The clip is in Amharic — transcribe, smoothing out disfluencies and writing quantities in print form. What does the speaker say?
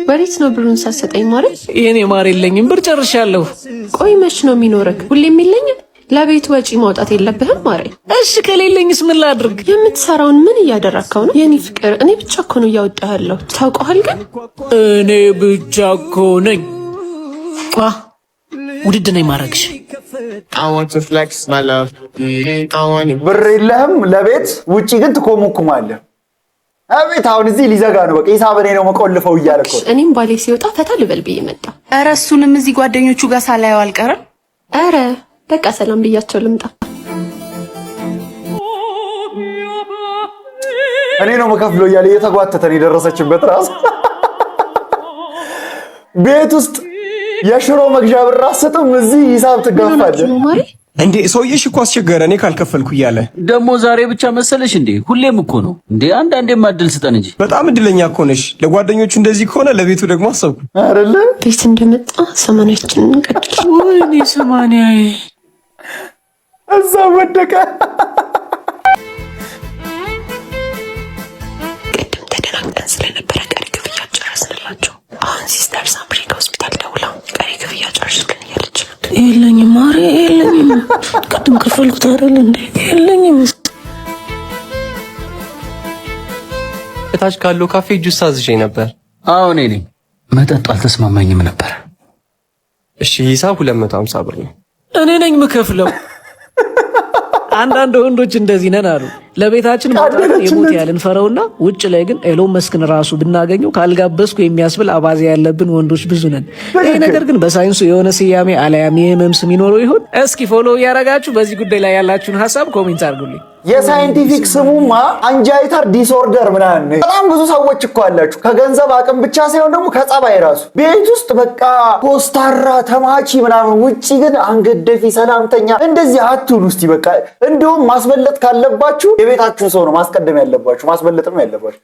ወዴት ነው ብሩን ሳሰጠኝ ማረ? የኔ ማር የለኝም፣ ብር ጨርሻለሁ። ቆይ መች ነው የሚኖርክ? ሁሌም የለኝም። ለቤት ወጪ ማውጣት የለብህም ማረ? እሺ ከሌለኝስ ምን ላድርግ? የምትሰራውን ምን እያደረግከው ነው? የኔ ፍቅር እኔ ብቻ እኮ ነው እያወጣኸው። ታውቀዋል ግን እኔ ብቻ እኮ ነኝ። ውድድ ነኝ ማረግሽ። ብር የለህም ለቤት ውጪ ግን ትኮመኩማለህ። አቤት አሁን እዚህ ሊዘጋ ነው። በቃ ሂሳብ እኔ ነው መቆልፈው እያለ እኮ እኔም ባሌ ሲወጣ ፈታ ልበል ብዬ መጣ። ኧረ እሱንም እዚህ ጓደኞቹ ጋር ሳላየው አልቀረም። ኧረ በቃ ሰላም ብያቸው ልምጣ። እኔ ነው መከፍለው እያለ እየተጓተተ ነው የደረሰችበት ራሱ ቤት ውስጥ የሽሮ መግዣ ብር አሰጥም እዚህ ሂሳብ ትጋፋለህ እንዴ? ሰውዬሽ እኮ አስቸገረ እኔ ካልከፈልኩ እያለ ደግሞ ዛሬ ብቻ መሰለሽ እንዴ? ሁሌም እኮ ነው እንዴ? አንዳንዴም እድል ስጠን እንጂ። በጣም እድለኛ እኮ ነሽ። ለጓደኞቹ እንደዚህ ከሆነ ለቤቱ ደግሞ አሰብኩ አይደለ? ቤት እንደመጣ ሰማንያችንን እንቀጥል። ወይኔ ሰማንያዬ እዛ ወደቀ። ቅድም ተደናግጠን ስለነበረ ቀሪ ክፍያ ጨረስንላቸው። አሁን ሲስተር ሳምሪ ከሆስፒታል ደውላ ቀሪ ክፍያ ጨርሱልን እያለች ነው። የለኝም ማሬ የለኝም። ቅድም ከፈልኩት አይደል እንዴ? የለኝም። እታች ካለው ካፌ ጁስ አዝዤ ነበር። አዎ እኔ ነኝ። መጠጡ አልተስማማኝም ነበር። እሺ ሂሳብ 250 ብር ነው። እኔ ነኝ የምከፍለው። አንዳንድ ወንዶች እንደዚህ ነን አሉ። ለቤታችን ማጣት የሞት ያልን ፈረውና ውጭ ላይ ግን ኤሎን መስክን ራሱ ብናገኘው ካልጋበስኩ የሚያስብል አባዜ ያለብን ወንዶች ብዙ ነን። ይሄ ነገር ግን በሳይንሱ የሆነ ስያሜ አለያም የህመም ስም ይኖረው ይሆን? እስኪ ፎሎ እያረጋችሁ በዚህ ጉዳይ ላይ ያላችሁን ሀሳብ ኮሜንት አድርጉልኝ። የሳይንቲፊክ ስሙማ አንጃይተር ዲስኦርደር ምናምን። በጣም ብዙ ሰዎች እኮ አላችሁ ከገንዘብ አቅም ብቻ ሳይሆን ደግሞ ከጸባይ ራሱ ቤት ውስጥ በቃ ኮስታራ ተማቺ ምናምን፣ ውጪ ግን አንገደፊ ሰላምተኛ እንደዚህ አትሁኑ። እስቲ በቃ እንደውም ማስበለጥ ካለባችሁ የቤታችሁን ሰው ነው ማስቀደም ያለባችሁ፣ ማስበለጥም ያለባችሁ።